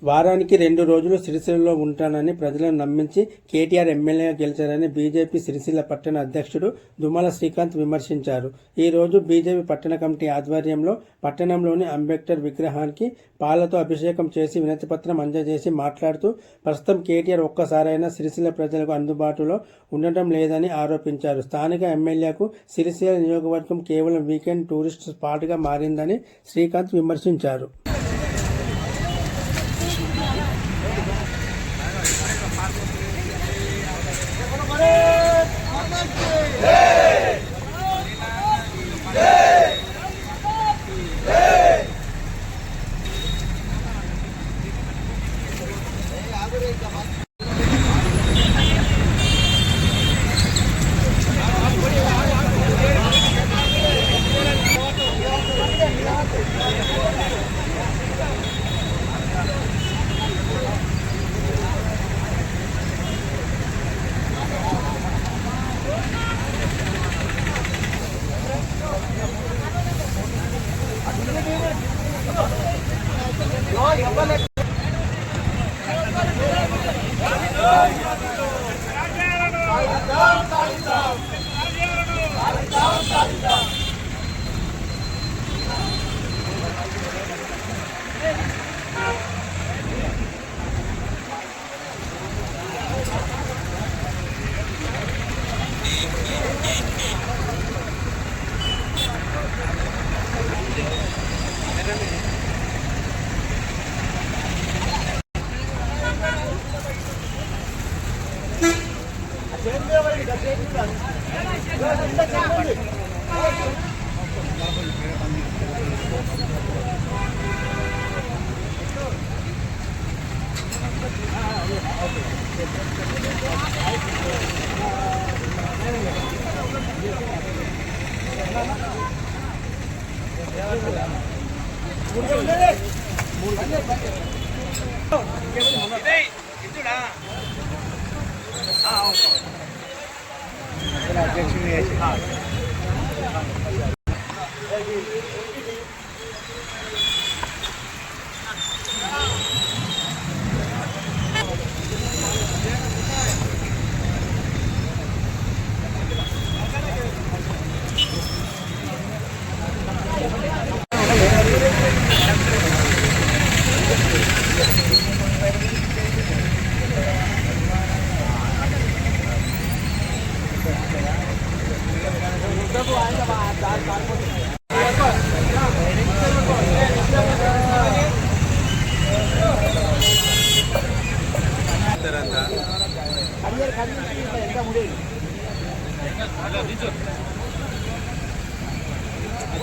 వారానికి 2 రోజులు సిరిసిల్లలో ఉంటానని ప్రజలను నమ్మించి కేటీఆర్ ఎమ్మెల్యేగా గెలిచారని బీజేపీ సిరిసిల్ల పట్టణ అధ్యక్షుడు దుమ్మల శ్రీకాంత్ విమర్శించారు. ఈ రోజు బీజేపీ పట్టణ కమిటీ ఆధ్వర్యంలో పట్టణంలోని అంబేద్కర్ విగ్రహానికి పాలతో అభిషేకం చేసి వినతిపత్రం అందజేసి మాట్లాడుతూ ప్రస్తుతం కేటీఆర్ ఒక్కసారైనా సిరిసిల్ల ప్రజలకు అందుబాటులో ఉండటం లేదని ఆరోపించారు. స్థానిక ఎమ్మెల్యేకు సిరిసిల్ల నియోజకవర్గం కేవలం వీకెండ్ టూరిస్ట్ స్పాట్గా మారిందని శ్రీకాంత్ విమర్శించారు.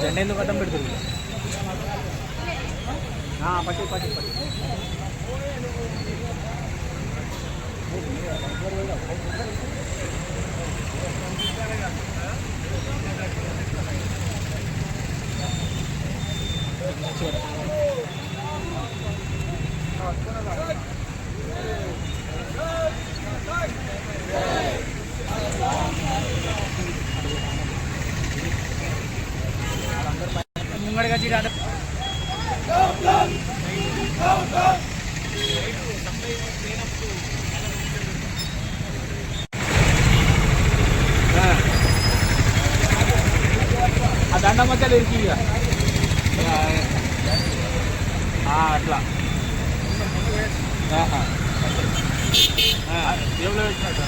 జెండా ఎందుకు అడ్డం పెడుతుంది? పట్టి పట్టి పట్టి ముంగడిగా చీరాడు ఆ దండ మధ్యలో ఇరికి అట్లా దేవుళ్ళు పెట్టినట్టు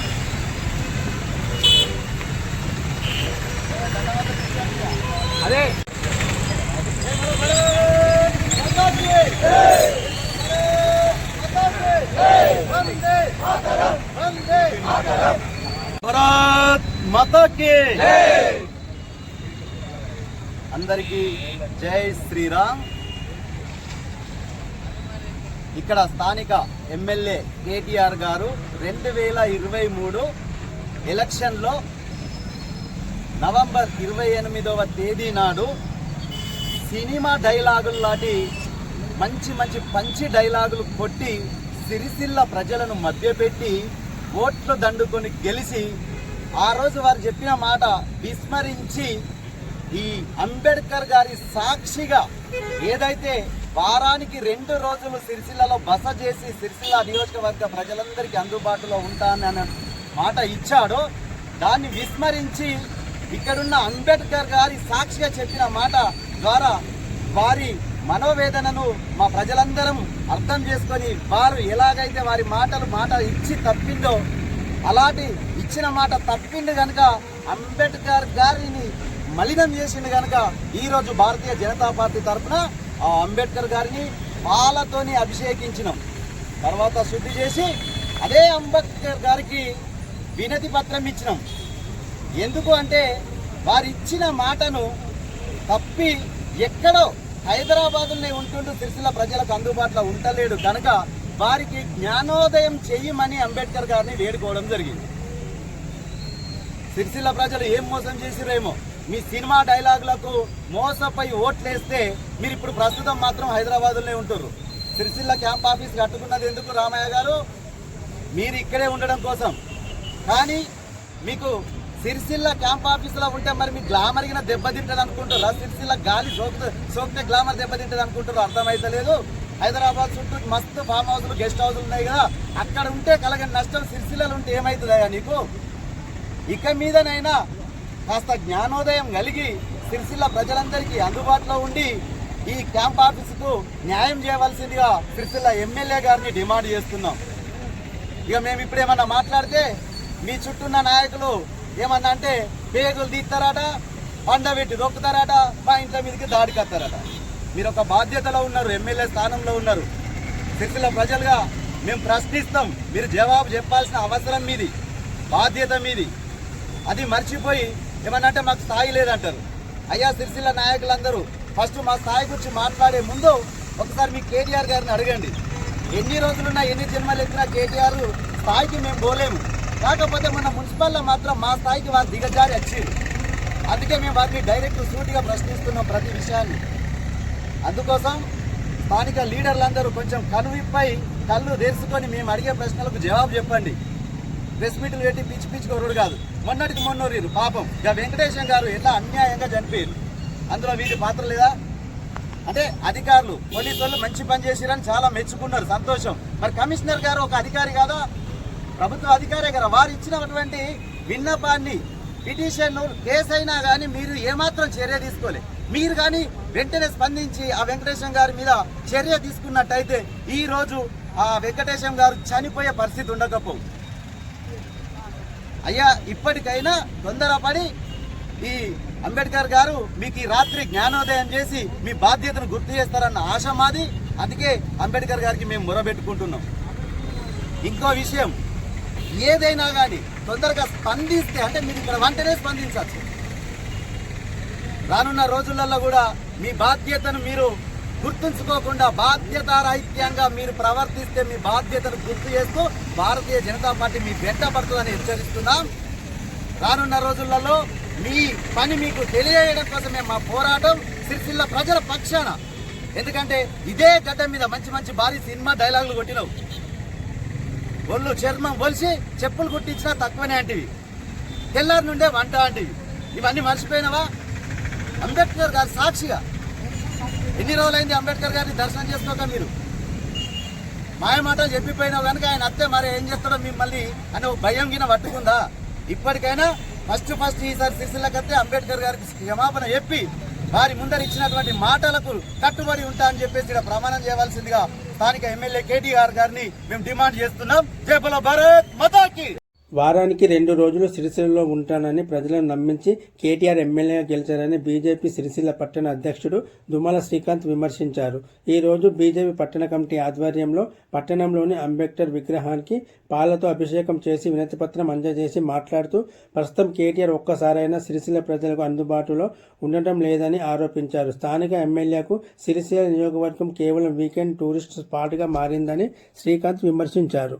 అదే భారత్ మాతా కీ అందరికీ జై శ్రీరామ్. ఇక్కడ స్థానిక ఎమ్మెల్యే కేటీఆర్ గారు 2023 ఎలక్షన్లో నవంబర్ 28వ తేదీ నాడు సినిమా డైలాగులు లాంటి మంచి పంచి డైలాగులు కొట్టి సిరిసిల్ల ప్రజలను మభ్యపెట్టి ఓట్లు దండుకొని గెలిచి ఆ రోజు వారు చెప్పిన మాట విస్మరించి ఈ అంబేద్కర్ గారి సాక్షిగా ఏదైతే వారానికి 2 రోజులు సిరిసిల్లలో బస చేసి సిరిసిల్ల నియోజకవర్గ ప్రజలందరికీ అందుబాటులో ఉంటానన్న మాట ఇచ్చాడో దాన్ని విస్మరించి ఇక్కడున్న అంబేద్కర్ గారి సాక్షిగా చెప్పిన మాట ద్వారా వారి మనోవేదనను మా ప్రజలందరం అర్థం చేసుకొని వారు ఎలాగైతే వారి మాట ఇచ్చి తప్పిందో అలాంటి ఇచ్చిన మాట తప్పిండు కనుక అంబేద్కర్ గారిని మలినం చేసిండు కనుక ఈరోజు భారతీయ జనతా పార్టీ తరఫున ఆ అంబేద్కర్ గారిని పాలతోని అభిషేకించినాం. తర్వాత శుద్ధి చేసి అదే అంబేద్కర్ గారికి వినతి పత్రం ఇచ్చినాం. ఎందుకు అంటే వారు ఇచ్చిన మాటను తప్పి ఎక్కడో హైదరాబాద్లోనే ఉంటుంటూ సిరిసిల్ల ప్రజలకు అందుబాటులో ఉండలేడు కనుక వారికి జ్ఞానోదయం చెయ్యమని అంబేద్కర్ గారిని వేడుకోవడం జరిగింది. సిరిసిల్ల ప్రజలు ఏం మోసం చేసిరేమో మీ సినిమా డైలాగులకు మోసపోయి ఓట్లేస్తే మీరు ఇప్పుడు ప్రస్తుతం మాత్రం హైదరాబాద్లోనే ఉంటారు. సిరిసిల్ల క్యాంప్ ఆఫీస్ కట్టుకున్నది ఎందుకు రామయ్య గారు? మీరు ఇక్కడే ఉండడం కోసం. కానీ మీకు సిరిసిల్ల క్యాంప్ ఆఫీసులో ఉంటే మరి మీ గ్లామర్గిన దెబ్బతింటది అనుకుంటారు. సిరిసిల్ల గాలి సోకితే గ్లామర్ దెబ్బతింటది అనుకుంటారు. అర్థమైతలేదు. హైదరాబాద్ చుట్టూ మస్తు ఫామ్ హౌస్లు గెస్ట్ హౌస్లు ఉన్నాయి కదా, అక్కడ ఉంటే కలగని నష్టం సిరిసిల్లలో ఉంటే ఏమవుతుందా నీకు? ఇక మీదనైనా కాస్త జ్ఞానోదయం కలిగి సిరిసిల్ల ప్రజలందరికీ అందుబాటులో ఉండి ఈ క్యాంప్ ఆఫీసుకు న్యాయం చేయవలసిందిగా సిరిసిల్ల ఎమ్మెల్యే గారిని డిమాండ్ చేస్తున్నాం. ఇక మేము ఇప్పుడు ఏమన్నా మాట్లాడితే మీ చుట్టూన్న నాయకులు ఏమన్నా అంటే పేగులు తీస్తారట, పండబెట్టి దొక్కుతారట, మా ఇంట్లో మీదకి దాడికి వస్తారట. మీరు ఒక బాధ్యతలో ఉన్నారు, ఎమ్మెల్యే స్థానంలో ఉన్నారు. సిరిసిల్ల ప్రజలుగా మేము ప్రశ్నిస్తాం. మీరు జవాబు చెప్పాల్సిన అవసరం మీది, బాధ్యత మీది. అది మర్చిపోయి ఏమన్నంటే మాకు స్థాయి లేదంటారు. అయ్యా సిరిసిల్ల నాయకులందరూ ఫస్ట్ మా స్థాయి గురించి మాట్లాడే ముందు ఒకసారి మీ కేటీఆర్ గారిని అడగండి. ఎన్ని రోజులున్నా ఎన్ని జన్మలు ఎత్తినా కేటీఆర్ స్థాయికి మేము పోలేము. కాకపోతే మన మున్సిపల్లో మాత్రం మా స్థాయికి వారు దిగజారి వచ్చారు. అందుకే మేము వారిని డైరెక్ట్ సూటిగా ప్రశ్నిస్తున్నాం ప్రతి విషయాన్ని. అందుకోసం స్థానిక లీడర్లందరూ కొంచెం కనువిప్పై కళ్ళు తెరుచుకొని మేము అడిగే ప్రశ్నలకు జవాబు చెప్పండి. ప్రెస్ మీట్లు పెట్టి పిచ్చి కొరుడు కాదు. మొన్నటికి మొన్నోరు పాపం ఇక వెంకటేశం గారు ఎలా అన్యాయంగా చనిపోయారు. అందులో వీరి పాత్ర లేదా? అంటే అధికారులు పోలీసు వాళ్ళు మంచి పని చేసిరని చాలా మెచ్చుకున్నారు, సంతోషం. మరి కమిషనర్ గారు ఒక అధికారి కాదా? ప్రభుత్వ అధికారే కదా. వారు ఇచ్చినటువంటి విన్నపాన్ని పిటిషన్ కేసు అయినా కానీ మీరు ఏమాత్రం చర్య తీసుకోలే. మీరు కానీ వెంటనే స్పందించి ఆ వెంకటేశం గారి మీద చర్య తీసుకున్నట్టయితే ఈ రోజు ఆ వెంకటేశం గారు చనిపోయే పరిస్థితి ఉండకపోవు. అయ్యా ఇప్పటికైనా తొందరపడి ఈ అంబేద్కర్ గారు మీకు ఈ రాత్రి జ్ఞానోదయం చేసి మీ బాధ్యతను గుర్తు చేస్తారన్న ఆశ మాది. అందుకే అంబేద్కర్ గారికి మేము మొరబెట్టుకుంటున్నాం. ఇంకో విషయం, ఏదైనా కానీ తొందరగా స్పందిస్తే అంటే మీరు ఇక్కడ వెంటనే స్పందించవచ్చు. రానున్న రోజులలో కూడా మీ బాధ్యతను మీరు గుర్తుంచుకోకుండా బాధ్యతారాహిత్యంగా మీరు ప్రవర్తిస్తే మీ బాధ్యతను గుర్తు చేస్తూ భారతీయ జనతా పార్టీ మీ వెంట పడుతుందని హెచ్చరిస్తున్నాం. రానున్న రోజులలో మీ పని మీకు తెలియజేయడం కోసమే మా పోరాటం సిరిసిల్ల ప్రజల పక్షాన. ఎందుకంటే ఇదే గడ్డ మీద మంచి మంచి భారీ సినిమా డైలాగులు కొట్టినావు. ఒళ్ళు చర్మం ఒలిసి చెప్పులు కుట్టించినా తక్కువనే అంటివి, తెల్లారి నుండే వంట అంటివి. ఇవన్నీ మర్చిపోయినావా? అంబేద్కర్ గారి సాక్షిగా ఎన్ని రోజులైంది అంబేద్కర్ గారిని దర్శనం చేసుకోక? మీరు మాయమాటలు చెప్పిపోయినావు కనుక ఆయన అత్తే మరి ఏం చేస్తాడో మిమ్మల్ని అని భయం గిన పట్టుకుందా? ఇప్పటికైనా ఫస్ట్ ఈసారి సిరిసిల్లకత్తే అంబేద్కర్ గారికి క్షమాపణ చెప్పి వారి ముందర ఇచ్చినటువంటి మాటలకు కట్టుబడి ఉంటా అని చెప్పేసి ఇక్కడ ప్రమాణం చేయవలసిందిగా స్థానిక ఎమ్మెల్యే కేటీఆర్ గారిని మేము డిమాండ్ చేస్తున్నాం. జై బోలో భారత్ మాతాకి. వారానికి 2 రోజులు సిరిసిల్లలో ఉంటానని ప్రజలను నమ్మించి కేటీఆర్ ఎమ్మెల్యేగా గెలిచారని బీజేపీ సిరిసిల్ల పట్టణ అధ్యక్షుడు దుమ్మల శ్రీకాంత్ విమర్శించారు. ఈ రోజు బీజేపీ పట్టణ కమిటీ ఆధ్వర్యంలో పట్టణంలోని అంబేద్కర్ విగ్రహానికి పాలతో అభిషేకం చేసి వినతిపత్రం అందజేసి మాట్లాడుతూ ప్రస్తుతం కేటీఆర్ ఒక్కసారైనా సిరిసిల్ల ప్రజలకు అందుబాటులో ఉండటం లేదని ఆరోపించారు. స్థానిక ఎమ్మెల్యేకు సిరిసిల్ల నియోజకవర్గం కేవలం వీకెండ్ టూరిస్ట్ స్పాట్గా మారిందని శ్రీకాంత్ విమర్శించారు.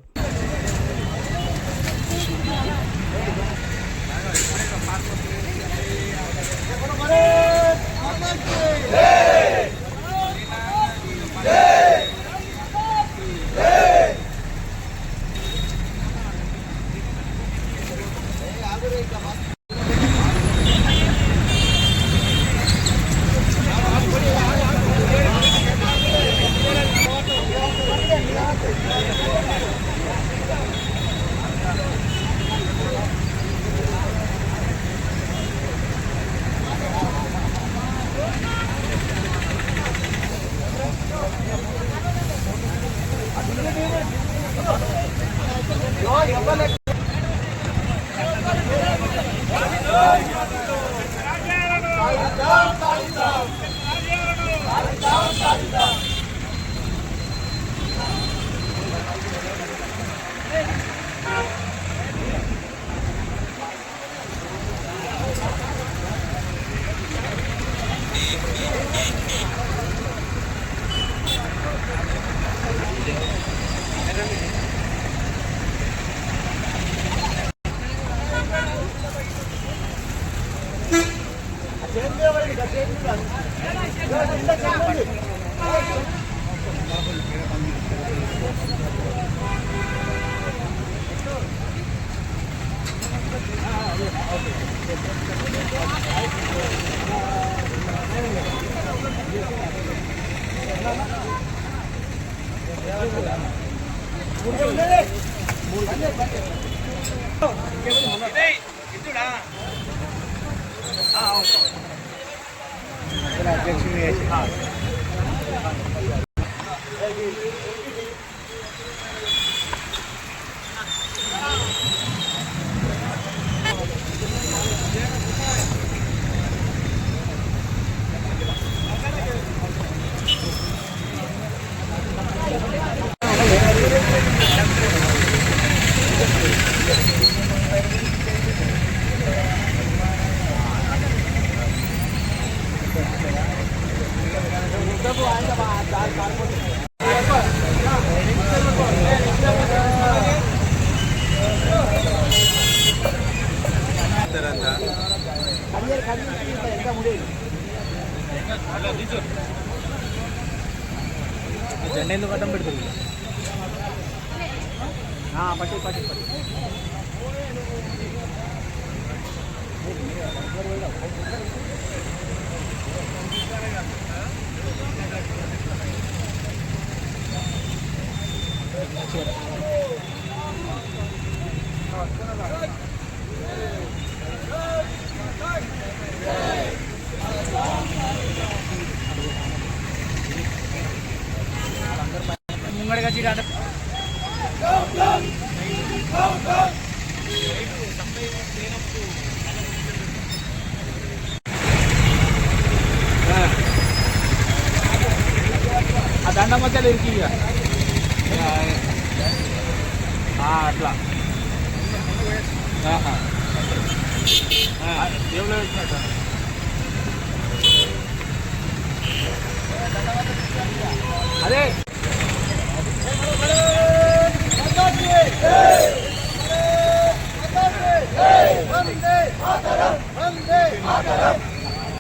జెండా ఎందుకు అడ్డం పెడుతుంది? పట్టి పట్టి పట్టి ముంగడిగా చీడ ఆ దండ మధ్యలో ఇరికి అట్లా దేవుళ్ళు వచ్చినట్టు అదే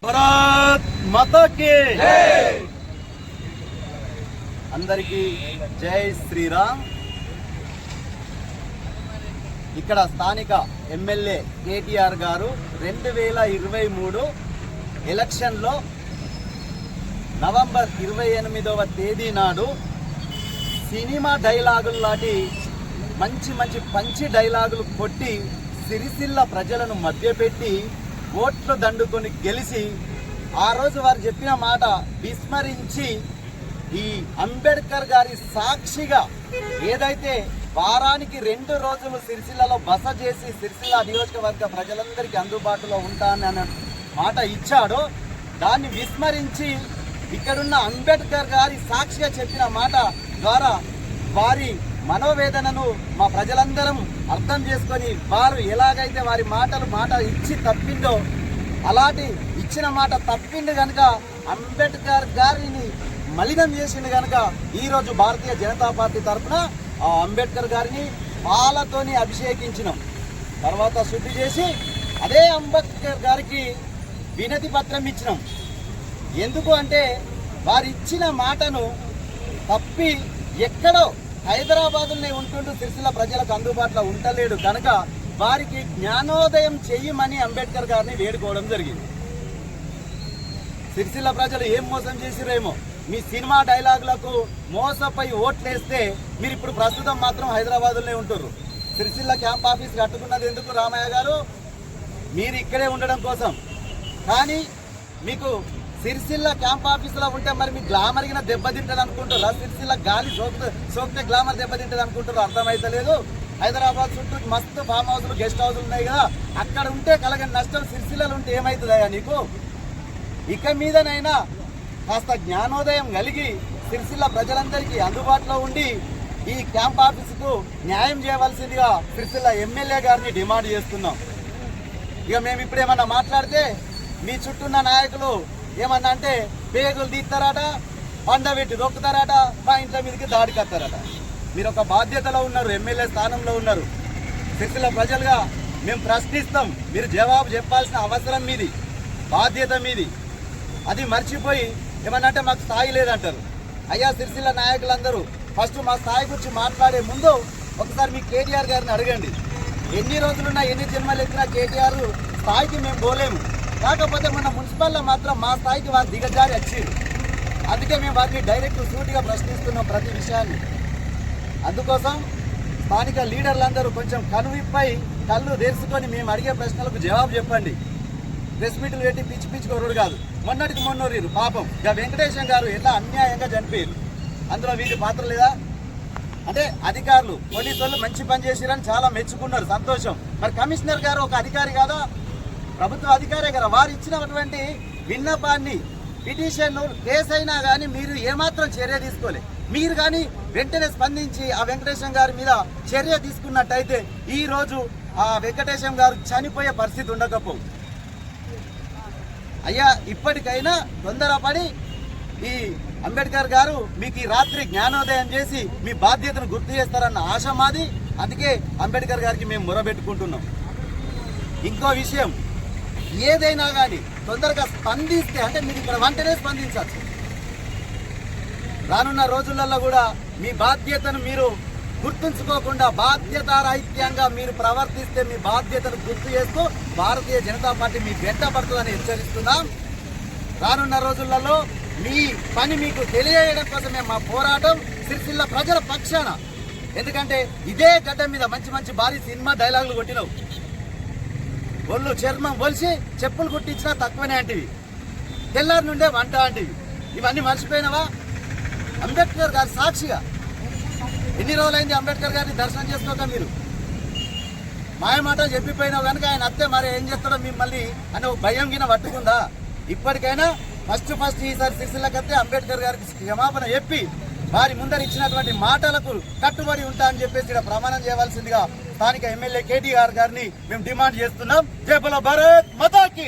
భారత్ మాతా కీ అందరికీ జై శ్రీరామ్. ఇక్కడ స్థానిక ఎమ్మెల్యే కేటీఆర్ గారు 2023 ఎలక్షన్లో నవంబర్ 28వ తేదీ నాడు సినిమా డైలాగులు లాంటి మంచి మంచి పంచి డైలాగులు కొట్టి సిరిసిల్ల ప్రజలను మభ్యపెట్టి ఓట్లు దండుకొని గెలిచి ఆ రోజు వారు చెప్పిన మాట విస్మరించి ఈ అంబేద్కర్ గారి సాక్షిగా ఏదైతే వారానికి 2 రోజులు సిరిసిల్లలో బస చేసి సిరిసిల్ల నియోజకవర్గ ప్రజలందరికీ అందుబాటులో ఉంటానన్న మాట ఇచ్చాడో దాన్ని విస్మరించి ఇక్కడున్న అంబేద్కర్ గారి సాక్షిగా చెప్పిన మాట ద్వారా వారి మనోవేదనను మా ప్రజలందరం అర్థం చేసుకొని వారు ఎలాగైతే వారి మాట ఇచ్చి తప్పిందో అలాంటి ఇచ్చిన మాట తప్పింది కనుక అంబేద్కర్ గారిని మలినం చేసింది కనుక ఈరోజు భారతీయ జనతా పార్టీ తరఫున ఆ అంబేద్కర్ గారిని పాలతోని అభిషేకించినాం. తర్వాత శుద్ధి చేసి అదే అంబేద్కర్ గారికి వినతి పత్రం ఇచ్చినాం. ఎందుకు అంటే వారు ఇచ్చిన మాటను తప్పి ఎక్కడో హైదరాబాద్లోనే ఉంటుంటూ సిరిసిల్ల ప్రజలకు అందుబాటులో ఉండలేడు కనుక వారికి జ్ఞానోదయం చెయ్యమని అంబేద్కర్ గారిని వేడుకోవడం జరిగింది. సిరిసిల్ల ప్రజలు ఏం మోసం చేసిరేమో మీ సినిమా డైలాగులకు మోసపోయి ఓట్లేస్తే మీరు ఇప్పుడు ప్రస్తుతం మాత్రం హైదరాబాద్లోనే ఉంటారు. సిరిసిల్ల క్యాంప్ ఆఫీస్ కట్టుకున్నది ఎందుకు రామయ్య గారు? మీరు ఇక్కడే ఉండడం కోసం. కానీ మీకు సిరిసిల్ల క్యాంప్ ఆఫీసులో ఉంటే మరి మీ గ్లామర్గిన దెబ్బతింటుంది అనుకుంటారు. సిరిసిల్ల గాలి సోకితే గ్లామర్ దెబ్బతింటుంది అనుకుంటారు. అర్థమైతలేదు. హైదరాబాద్ చుట్టూ మస్తు ఫామ్ హౌస్లు గెస్ట్ హౌస్లు ఉన్నాయి కదా, అక్కడ ఉంటే కలగని నష్టం సిరిసిల్లలో ఉంటే ఏమవుతుందయ్యా నీకు? ఇక మీదనైనా కాస్త జ్ఞానోదయం కలిగి సిరిసిల్ల ప్రజలందరికీ అందుబాటులో ఉండి ఈ క్యాంప్ ఆఫీసుకు న్యాయం చేయవలసిందిగా సిరిసిల్ల ఎమ్మెల్యే గారిని డిమాండ్ చేస్తున్నాం. ఇక మేము ఇప్పుడు ఏమన్నా మాట్లాడితే మీ చుట్టూన్న నాయకులు ఏమన్నా అంటే పేగులు తీస్తారట, పండబెట్టి దొక్కుతారట, మా ఇంట్లో మీదకి దాడికి వస్తారట. మీరు ఒక బాధ్యతలో ఉన్నారు, ఎమ్మెల్యే స్థానంలో ఉన్నారు. సిరిసిల్ల ప్రజలుగా మేము ప్రశ్నిస్తాం, మీరు జవాబు చెప్పాల్సిన అవసరం మీది, బాధ్యత మీది. అది మర్చిపోయి ఏమన్నంటే మాకు స్థాయి లేదంటారు. అయ్యా సిరిసిల్ల నాయకులందరూ ఫస్ట్ మా స్థాయి గురించి మాట్లాడే ముందు ఒకసారి మీ కేటీఆర్ గారిని అడగండి. ఎన్ని రోజులున్నా ఎన్ని జన్మలు ఎక్కినా కేటీఆర్ స్థాయికి మేము పోలేము. కాకపోతే మన మున్సిపల్లో మాత్రం మా స్థాయికి వారు దిగజారి వచ్చారు. అందుకే మేము వారిని డైరెక్ట్ సూటిగా ప్రశ్నిస్తున్నాం ప్రతి విషయాన్ని. అందుకోసం స్థానిక లీడర్లందరూ కొంచెం కనువిప్పై కళ్ళు తెరుచుకొని మేము అడిగే ప్రశ్నలకు జవాబు చెప్పండి. ప్రెస్ మీట్లు పెట్టి పిచ్చి పిచ్చి కొరుడు కాదు. మొన్నటికి మొన్నోరు పాపం ఇక వెంకటేశం గారు ఎలా అన్యాయంగా చనిపోయారు. అందులో వీరి పాత్ర లేదా? అంటే అధికారులు పోలీసు వాళ్ళు మంచి పని చేసిరని చాలా మెచ్చుకున్నారు, సంతోషం. మరి కమిషనర్ గారు ఒక అధికారి కాదా? ప్రభుత్వ అధికారే కదా. వారు ఇచ్చినటువంటి విన్నపాన్ని పిటిషన్ కేసు అయినా కానీ మీరు ఏమాత్రం చర్య తీసుకోలే. మీరు కానీ వెంటనే స్పందించి ఆ వెంకటేశం గారి మీద చర్య తీసుకున్నట్టయితే ఈ రోజు ఆ వెంకటేశం గారు చనిపోయే పరిస్థితి ఉండకపోవు. అయ్యా ఇప్పటికైనా తొందరపడి ఈ అంబేద్కర్ గారు మీకు ఈ రాత్రి జ్ఞానోదయం చేసి మీ బాధ్యతను గుర్తు చేస్తారన్న ఆశ మాది. అందుకే అంబేద్కర్ గారికి మేము మొరబెట్టుకుంటున్నాం. ఇంకో విషయం, ఏదైనా కానీ తొందరగా స్పందిస్తే అంటే మీరు ఇక్కడ వెంటనే స్పందించవచ్చు. రానున్న రోజులలో కూడా మీ బాధ్యతను మీరు గుర్తుంచుకోకుండా బాధ్యతారాహిత్యంగా మీరు ప్రవర్తిస్తే మీ బాధ్యతను గుర్తు చేస్తూ భారతీయ జనతా పార్టీ మీ వెంట పడుతుందని హెచ్చరిస్తున్నాం. రానున్న రోజులలో మీ పని మీకు తెలియజేయడం కోసమే మా పోరాటం సిరిసిల్ల ప్రజల పక్షాన. ఎందుకంటే ఇదే గడ్డ మీద మంచి మంచి భారీ సినిమా డైలాగులు కొట్టినావు. ఒళ్ళు చర్మం ఒలిసి చెప్పులు కుట్టించినా తక్కువనే అంటివి, తెల్లారి నుండే వంట అంటివి. ఇవన్నీ మర్చిపోయినావా? అంబేద్కర్ గారి సాక్షిగా ఎన్ని రోజులైంది అంబేద్కర్ గారిని దర్శనం చేసుకోక? మీరు మాయమాటలు చెప్పిపోయినావు కనుక ఆయన అత్తే మరి ఏం చేస్తాడో మిమ్మల్ని అని భయం గిన పట్టుకుందా? ఇప్పటికైనా ఫస్ట్ ఈసారి సిరిసిల్లకత్తే అంబేద్కర్ గారికి క్షమాపణ చెప్పి వారి ముందర ఇచ్చినటువంటి మాటలకు కట్టుబడి ఉంటా అని చెప్పేసి ఇక్కడ ప్రమాణం చేయవలసిందిగా స్థానిక ఎమ్మెల్యే కేటీఆర్ గారిని మేము డిమాండ్ చేస్తున్నాం. జై బోలో భారత్ మాతాకి.